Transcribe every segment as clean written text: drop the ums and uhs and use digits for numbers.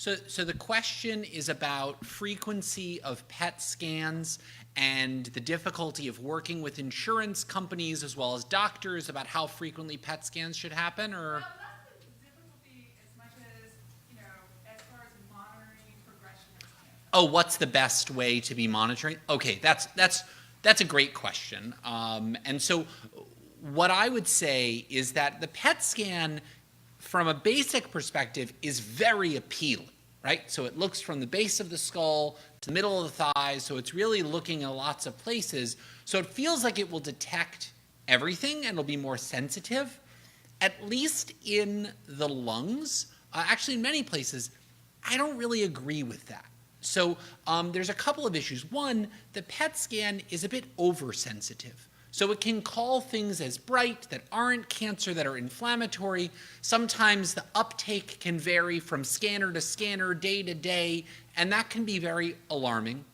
So the question is about frequency of PET scans and the difficulty of working with insurance companies as well as doctors about how frequently PET scans should happen, or? Well, not the difficulty as much as, as far as monitoring progression of cancer. Oh, what's the best way to be monitoring? Okay, that's a great question. And so what I would say is that the PET scan, from a basic perspective, is very appealing, right? So it looks from the base of the skull to the middle of the thigh, so it's really looking at lots of places. So it feels like it will detect everything and it'll be more sensitive, at least in the lungs. Actually, in many places, I don't really agree with that. So there's a couple of issues. One, the PET scan is a bit oversensitive. So it can call things as bright that aren't cancer, that are inflammatory. Sometimes the uptake can vary from scanner to scanner, day to day, and that can be very alarming.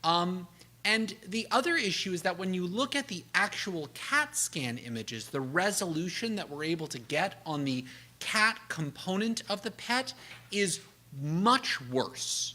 And the other issue is that when you look at the actual CAT scan images, the resolution that we're able to get on the CAT component of the PET is much worse.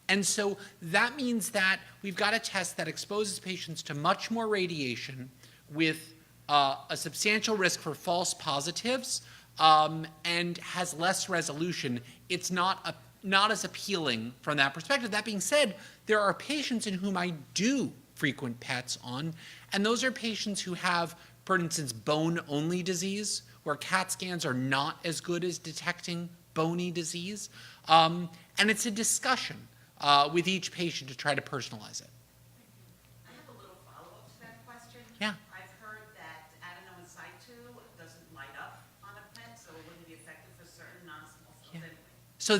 And so that means that we've got a test that exposes patients to much more radiation with a substantial risk for false positives and has less resolution. It's not as appealing from that perspective. That being said, there are patients in whom I do frequent PETs on, and those are patients who have, for instance, bone-only disease, where CAT scans are not as good as detecting bony disease. And it's a discussion with each patient to try to personalize it. I have a little follow-up to that question. Yeah. I've heard that adenoma in situ doesn't light up on a PET, so it wouldn't be effective for certain non-small cells anyway. So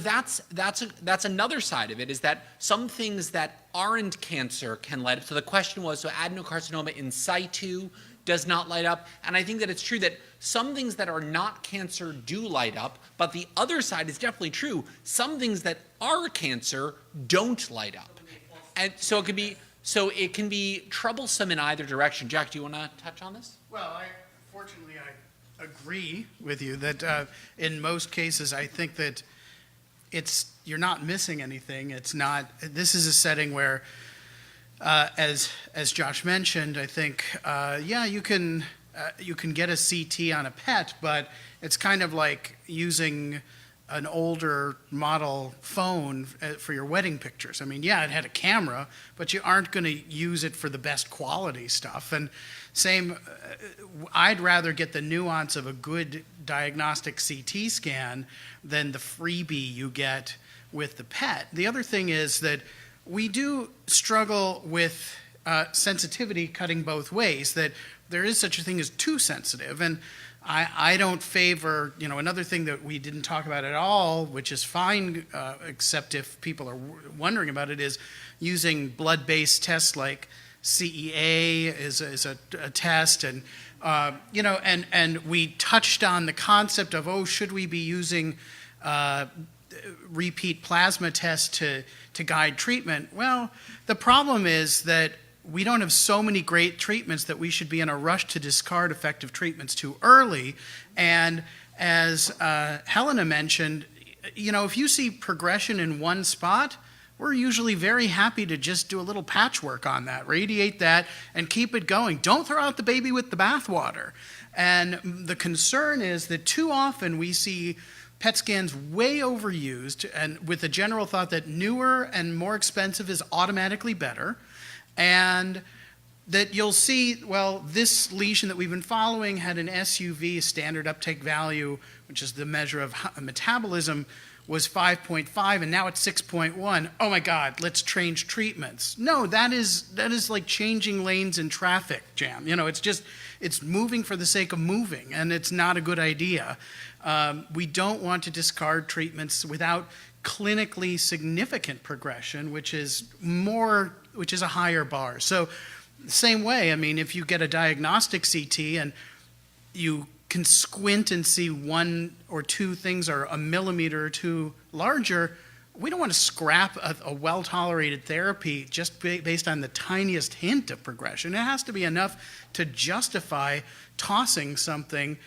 that's another side of it, is that some things that aren't cancer can light up. So the question was, so adenocarcinoma in situ does not light up. And I think that it's true that some things that are not cancer do light up, but the other side is definitely true. Some things that are cancer don't light up. And so it can be troublesome in either direction. Jack, do you want to touch on this? Well, fortunately, I agree with you that in most cases, I think that you're not missing anything. This is a setting where, as Josh mentioned, I think, you can get a CT on a PET, but it's kind of like using an older model phone for your wedding pictures. I mean, yeah, it had a camera, but you aren't going to use it for the best quality stuff. And same, I'd rather get the nuance of a good diagnostic CT scan than the freebie you get with the PET. The other thing is that we do struggle with sensitivity cutting both ways, that there is such a thing as too sensitive. And I don't favor, another thing that we didn't talk about at all, which is fine, except if people are wondering about it, is using blood-based tests like CEA is a test. And, and we touched on the concept of, should we be using repeat plasma tests to guide treatment? Well, the problem is that we don't have so many great treatments that we should be in a rush to discard effective treatments too early. And as Helena mentioned, if you see progression in one spot, we're usually very happy to just do a little patchwork on that, radiate that, and keep it going. Don't throw out the baby with the bathwater. And the concern is that too often we see PET scans way overused, and with the general thought that newer and more expensive is automatically better. And that you'll see, well, this lesion that we've been following had an SUV, standard uptake value, which is the measure of metabolism, was 5.5, and now it's 6.1. Oh my God, let's change treatments. No, that is like changing lanes in traffic jam. It's moving for the sake of moving, and it's not a good idea. We don't want to discard treatments without clinically significant progression, which is a higher bar. So same way, if you get a diagnostic CT and you can squint and see one or two things are a millimeter or two larger, we don't want to scrap a well-tolerated therapy just based on the tiniest hint of progression. It has to be enough to justify tossing something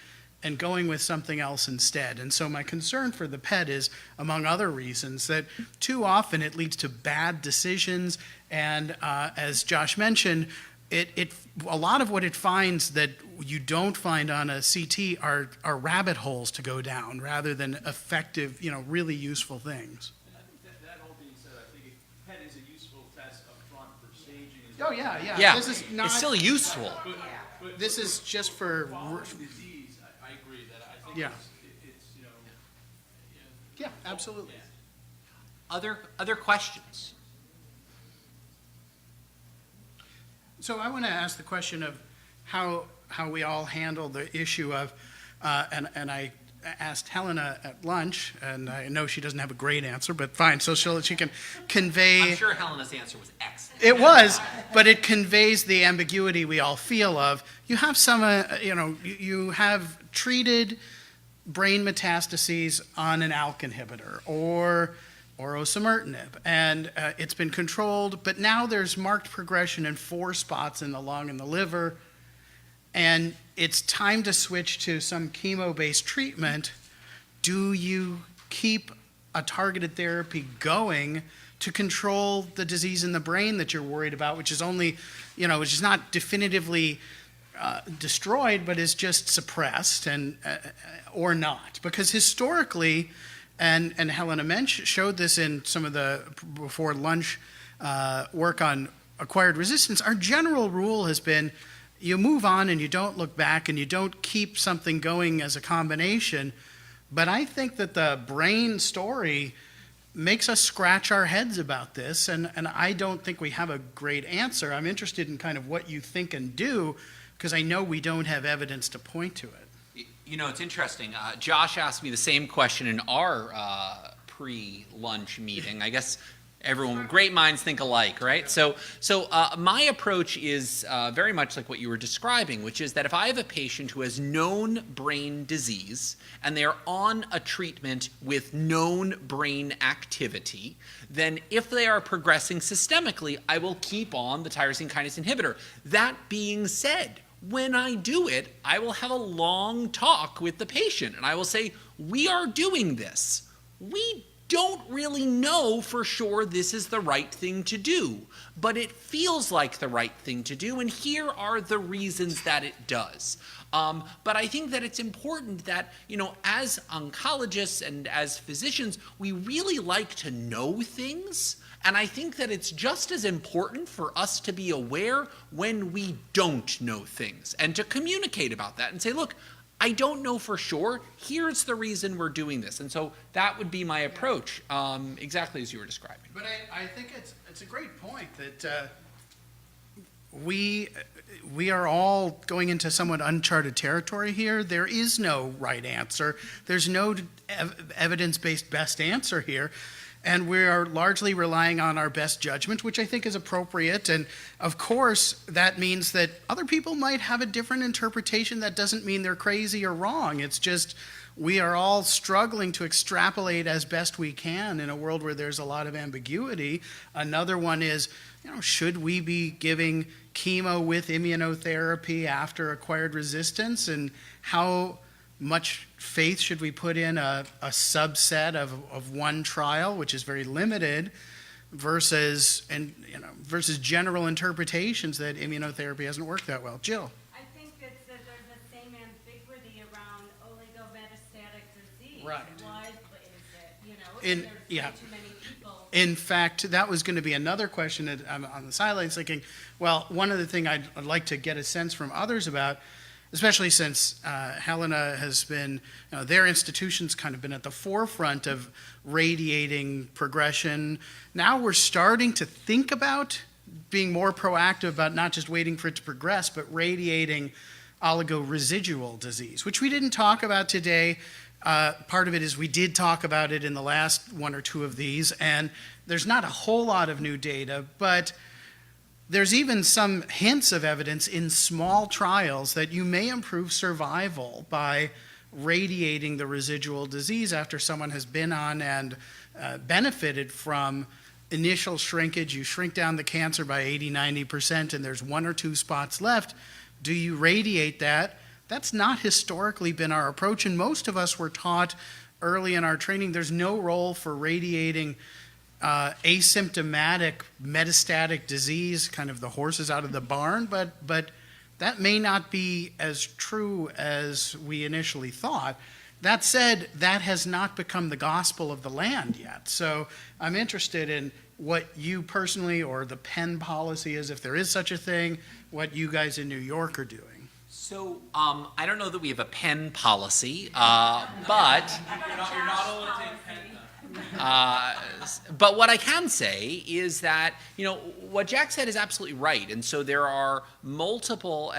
and going with something else instead. And so my concern for the PET is, among other reasons, that too often it leads to bad decisions. And as Josh mentioned, a lot of what it finds that you don't find on a CT are rabbit holes to go down rather than effective, really useful things. And I think that all being said, I think PET is a useful test up front for staging. Oh, yeah. Yeah, This is not, it's still useful. But this is just for, following disease, I agree that I think Yeah. it's yeah, absolutely. Other questions? So I want to ask the question of how we all handle the issue of, and I asked Helena at lunch, and I know she doesn't have a great answer, but fine, so she can convey. I'm sure Helena's answer was excellent. It was, but it conveys the ambiguity we all feel of. You have some, you have treated brain metastases on an ALK inhibitor or osimertinib, and it's been controlled, but now there's marked progression in 4 spots in the lung and the liver, and it's time to switch to some chemo-based treatment. Do you keep a targeted therapy going to control the disease in the brain that you're worried about, which is only, which is not definitively destroyed, but is just suppressed and or not? Because historically, and Helena showed this in some of the before lunch work on acquired resistance, our general rule has been you move on and you don't look back and you don't keep something going as a combination. But I think that the brain story makes us scratch our heads about this, and I don't think we have a great answer. I'm interested in kind of what you think and do, because I know we don't have evidence to point to it. It's interesting. Josh asked me the same question in our pre-lunch meeting. I guess great minds think alike, right? So my approach is very much like what you were describing, which is that if I have a patient who has known brain disease and they are on a treatment with known brain activity, then if they are progressing systemically, I will keep on the tyrosine kinase inhibitor. That being said, when I do it, I will have a long talk with the patient and I will say, we are doing this. We don't really know for sure this is the right thing to do, but it feels like the right thing to do, and here are the reasons that it does. But I think that it's important that, as oncologists and as physicians, we really like to know things, and I think that it's just as important for us to be aware when we don't know things and to communicate about that and say, look, I don't know for sure. Here's the reason we're doing this. And so that would be my approach, exactly as you were describing. But I think it's a great point that we are all going into somewhat uncharted territory here. There is no right answer. There's no evidence-based best answer here. And we are largely relying on our best judgment, which I think is appropriate. And of course, that means that other people might have a different interpretation. That doesn't mean they're crazy or wrong. It's just we are all struggling to extrapolate as best we can in a world where there's a lot of ambiguity. Another one is, should we be giving chemo with immunotherapy after acquired resistance? And how much faith should we put in a subset of one trial, which is very limited, versus general interpretations that immunotherapy hasn't worked that well? Jill. I think it's that there's the same ambiguity around oligometastatic disease. Right. What is it? There's way too many people. In fact, that was going to be another question that I'm on the sidelines thinking, well, one other thing I'd like to get a sense from others about, especially since Helena has been, their institution's kind of been at the forefront of radiating progression. Now we're starting to think about being more proactive about not just waiting for it to progress, but radiating oligo-residual disease, which we didn't talk about today. Part of it is we did talk about it in the last one or two of these, and there's not a whole lot of new data, but there's even some hints of evidence in small trials that you may improve survival by radiating the residual disease after someone has been on and benefited from initial shrinkage. You shrink down the cancer by 80, 90%, and there's 1 or 2 spots left. Do you radiate that That's not historically been our approach, and most of us were taught early in our training there's no role for radiating asymptomatic metastatic disease, kind of the horses out of the barn, but that may not be as true as we initially thought. That said, that has not become the gospel of the land yet. So I'm interested in what you personally, or the Penn policy is, if there is such a thing, what you guys in New York are doing. So I don't know that we have a pen policy, but You're not allowed to take pen. but what I can say is that, you know, what Jack said is absolutely right. And so there are multiple,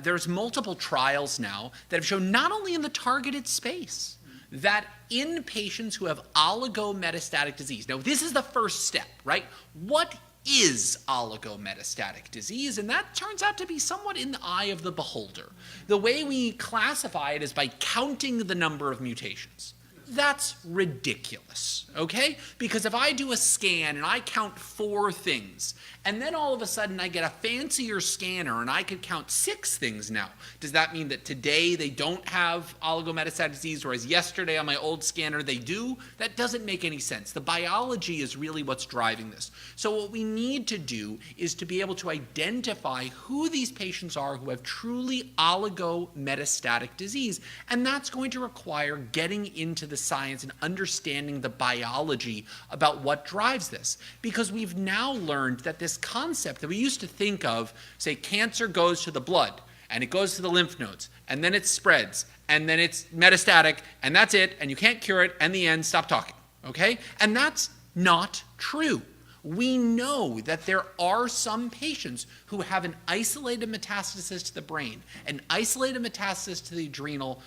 there's multiple trials now that have shown, not only in the targeted space, that in patients who have oligometastatic disease. Now, this is the first step, right? What is oligometastatic disease? And that turns out to be somewhat in the eye of the beholder. The way we classify it is by counting the number of mutations. That's ridiculous, okay? Because if I do a scan and I count 4 things, and then all of a sudden I get a fancier scanner and I could count 6 things now, does that mean that today they don't have oligometastatic disease, whereas yesterday on my old scanner they do? That doesn't make any sense. The biology is really what's driving this. So what we need to do is to be able to identify who these patients are who have truly oligometastatic disease, and that's going to require getting into the science and understanding the biology about what drives this. Because we've now learned that this concept that we used to think of, say cancer goes to the blood, and it goes to the lymph nodes, and then it spreads, and then it's metastatic, and that's it, and you can't cure it, and the end, stop talking, okay? And that's not true. We know that there are some patients who have an isolated metastasis to the brain, an isolated metastasis to the adrenal,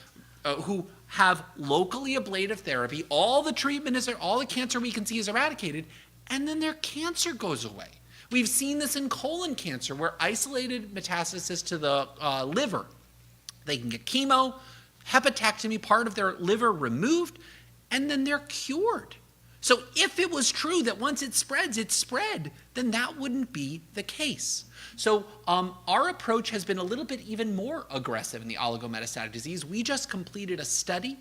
who have locally ablative therapy, all the treatment is there, all the cancer we can see is eradicated, and then their cancer goes away. We've seen this in colon cancer, where isolated metastasis to the liver, they can get chemo, hepatectomy, part of their liver removed, and then they're cured. So if it was true that once it spreads, it's spread, then that wouldn't be the case. So our approach has been a little bit even more aggressive in the oligometastatic disease. We just completed a study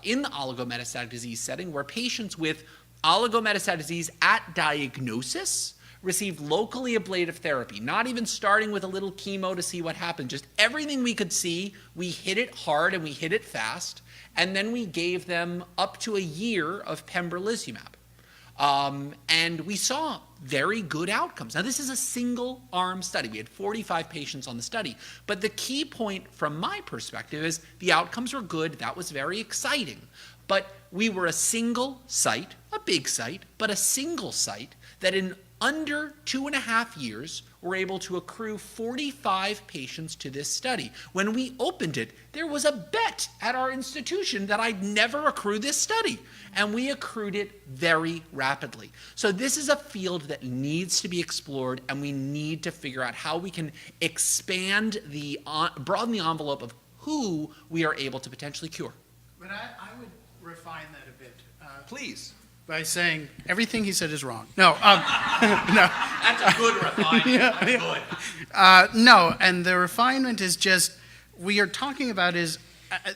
in the oligometastatic disease setting where patients with oligometastatic disease at diagnosis received locally ablative therapy, not even starting with a little chemo to see what happened. Just everything we could see, we hit it hard and we hit it fast, and then we gave them up to a year of pembrolizumab. And we saw very good outcomes. Now, this is a single-arm study. We had 45 patients on the study. But the key point from my perspective is the outcomes were good. That was very exciting. But we were a single site, a big site, but a single site that in under 2.5 years, were able to accrue 45 patients to this study. When we opened it, there was a bet at our institution that I'd never accrue this study, and we accrued it very rapidly. So this is a field that needs to be explored, and we need to figure out how we can expand broaden the envelope of who we are able to potentially cure. But I would refine that a bit. Please. By saying everything he said is wrong. No, no. That's a good refinement. That's good. No, and the refinement is just, we are talking about is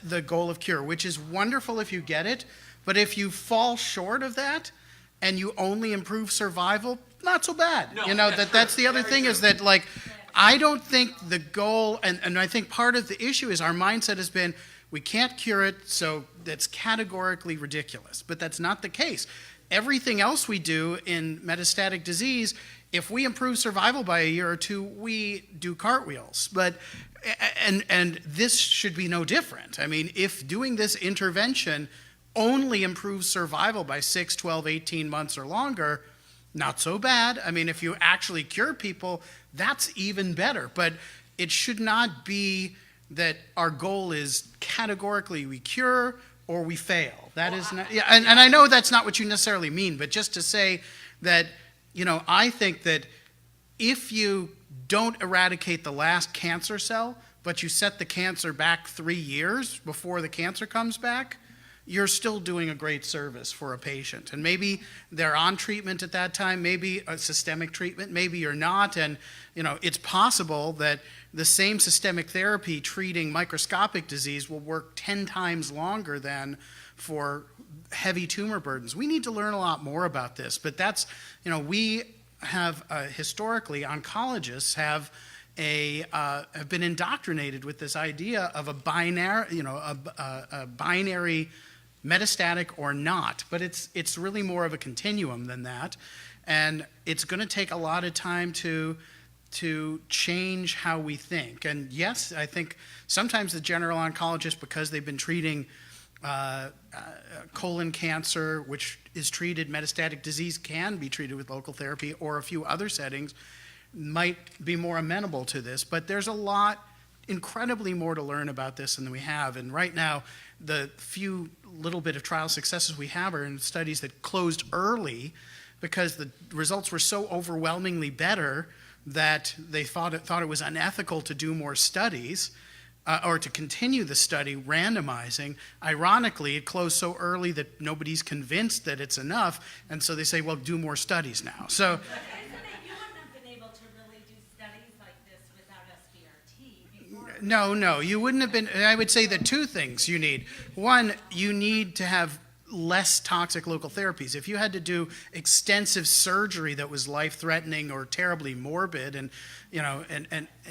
the goal of cure, which is wonderful if you get it, but if you fall short of that and you only improve survival, not so bad. No, you know, that's that's true. the other Very thing true. is that, like, I don't think the goal, and I think part of the issue is our mindset has been, we can't cure it, so that's categorically ridiculous. But that's not the case. Everything else we do in metastatic disease, if we improve survival by a year or two, we do cartwheels. But and this should be no different. I mean, if doing this intervention only improves survival by 6, 12, 18 months or longer, not so bad. I mean, if you actually cure people, that's even better. But it should not be that our goal is categorically we cure or we fail. That is not, yeah, and I know that's not what you necessarily mean, but just to say that, you know, I think that if you don't eradicate the last cancer cell, but you set the cancer back 3 years before the cancer comes back, you're still doing a great service for a patient. And maybe they're on treatment at that time, maybe a systemic treatment, maybe you're not. And, it's possible that the same systemic therapy treating microscopic disease will work 10 times longer than for heavy tumor burdens. We need to learn a lot more about this, but that's, we have historically, oncologists have been indoctrinated with this idea of a binary, a binary metastatic or not, but it's really more of a continuum than that, and it's going to take a lot of time to change how we think. And yes, I think sometimes the general oncologist, because they've been treating colon cancer, which is treated, metastatic disease can be treated with local therapy or a few other settings, might be more amenable to this. But there's a lot, incredibly more to learn about this than we have. And right now, the few little bit of trial successes we have are in studies that closed early because the results were so overwhelmingly better that they thought it was unethical to do more studies. Or to continue the study randomizing. Ironically, it closed so early that nobody's convinced that it's enough, and so they say, well, do more studies now. So, Isn't it, you wouldn't have been able to really do studies like this without SBRT before? no, you wouldn't have been. I would say the two things you need. One, you need to have less toxic local therapies. If you had to do extensive surgery that was life-threatening or terribly morbid, and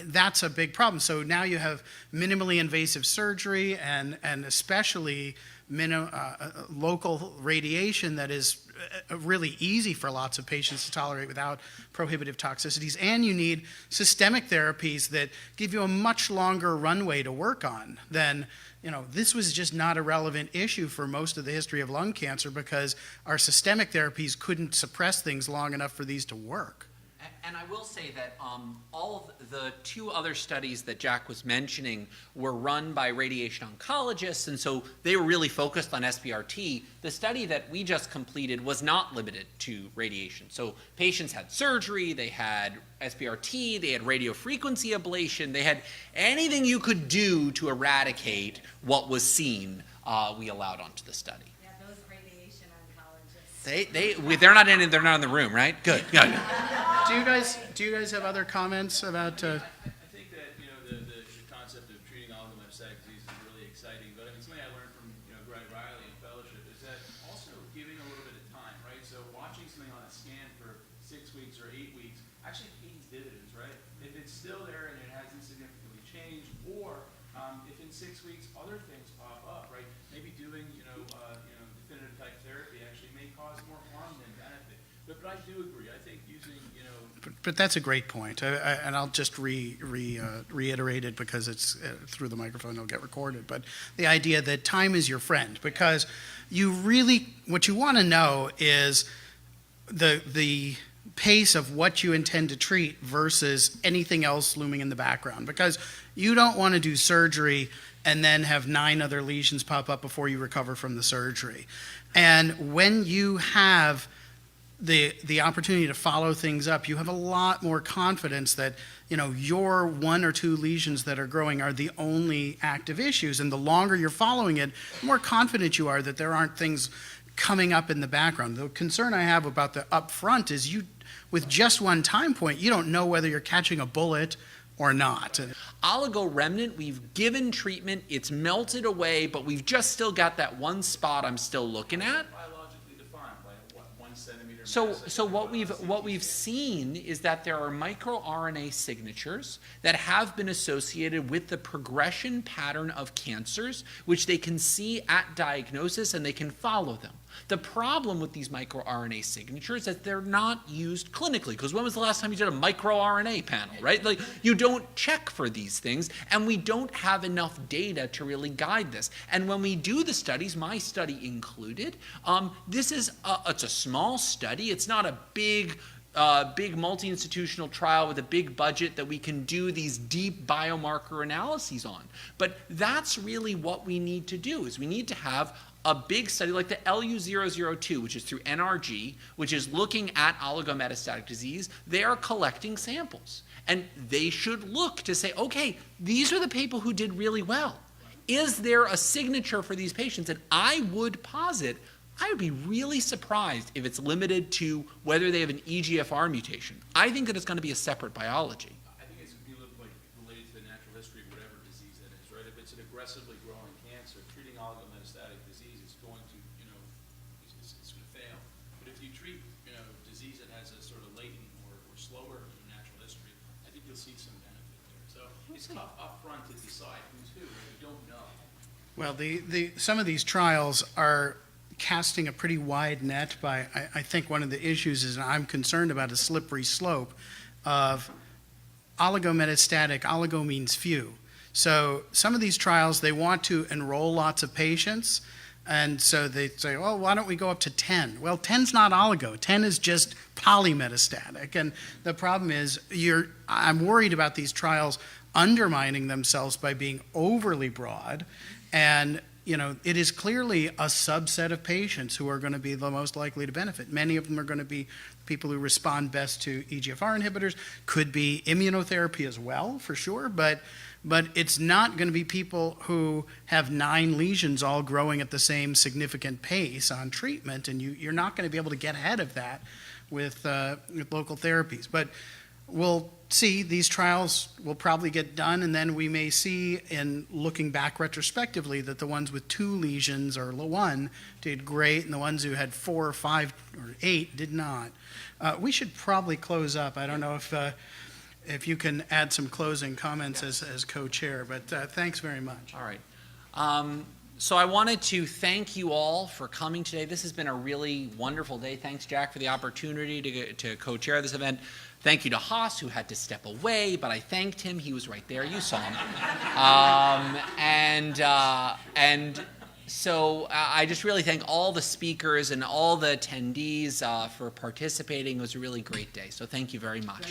that's a big problem. So now you have minimally invasive surgery and especially local radiation that is really easy for lots of patients to tolerate without prohibitive toxicities. And you need systemic therapies that give you a much longer runway to work on than this was just not a relevant issue for most of the history of lung cancer because our systemic therapies couldn't suppress things long enough for these to work. And I will say that all of the two other studies that Jack was mentioning were run by radiation oncologists, and so they were really focused on SBRT. The study that we just completed was not limited to radiation. So patients had surgery, they had SBRT, they had radiofrequency ablation, they had anything you could do to eradicate what was seen, we allowed onto the study. Yeah, those radiation oncologists. They're not in the room, right? Good. Do you guys have other comments about? I think that the concept of treating oligometastatic disease is really exciting. But I mean, something I learned from Greg Riley in fellowship is that also giving a little bit of time, right? So watching something on a scan for 6 weeks or 8 weeks actually pays dividends, right? If it's still there and it hasn't significantly changed, or if in 6 weeks other things pop up, right? Maybe doing definitive type therapy actually may cause more harm than benefit. But I do agree. I think using But that's a great point, and I'll just reiterate it because it's through the microphone, it'll get recorded. But the idea that time is your friend, because what you want to know is the pace of what you intend to treat versus anything else looming in the background, because you don't want to do surgery and then have 9 other lesions pop up before you recover from the surgery. And when you have the opportunity to follow things up, you have a lot more confidence that your 1 or 2 lesions that are growing are the only active issues, and the longer you're following it, the more confident you are that there aren't things coming up in the background. The concern I have about the upfront is with just one time point, you don't know whether you're catching a bullet or not. Oligo remnant, we've given treatment, it's melted away, but we've just still got that one spot I'm still looking at. biologically defined, like 1 centimeter. So what we've seen is that there are microRNA signatures that have been associated with the progression pattern of cancers, which they can see at diagnosis and they can follow them. The problem with these microRNA signatures is that they're not used clinically, because when was the last time you did a microRNA panel, right? Like, you don't check for these things, and we don't have enough data to really guide this. And when we do the studies, my study included, it's a small study. It's not a big multi-institutional trial with a big budget that we can do these deep biomarker analyses on. But that's really what we need to do, is we need to have a big study like the LU002, which is through NRG, which is looking at oligometastatic disease. They are collecting samples, and they should look to say, okay, these are the people who did really well. is there a signature for these patients? And I would posit, I would be really surprised if it's limited to whether they have an EGFR mutation. I think that it's going to be a separate biology. I think it's like related to the natural history of whatever disease that is, right? If it's an aggressively growing cancer, treating oligometastatic disease is going to, it's going to fail. But if you treat, disease that has a sort of latent or slower natural history, I think you'll see some benefit there. So it's tough upfront to decide who's who, and we don't know. Well, some of these trials are casting a pretty wide net by, I think one of the issues is, and I'm concerned about, a slippery slope of oligometastatic. Oligo means few. So some of these trials, they want to enroll lots of patients, and so they say, well, why don't we go up to 10? Well, 10's not oligo. 10 is just polymetastatic. And the problem is, I'm worried about these trials undermining themselves by being overly broad. And it is clearly a subset of patients who are going to be the most likely to benefit. Many of them are going to be people who respond best to EGFR inhibitors, could be immunotherapy as well, for sure, but it's not going to be people who have 9 lesions all growing at the same significant pace on treatment, and you're not going to be able to get ahead of that with local therapies. But we'll see. These trials will probably get done, and then we may see, in looking back retrospectively, that the ones with 2 lesions or 1 did great, and the ones who had 4 or 5 or 8 did not. We should probably close up. I don't know if you can add some closing comments as co-chair, but thanks very much. All right. So I wanted to thank you all for coming today. This has been a really wonderful day. Thanks, Jack, for the opportunity to co-chair this event. Thank you to Haas, who had to step away, but I thanked him. He was right there. You saw him. And so I just really thank all the speakers and all the attendees for participating. It was a really great day. So thank you very much.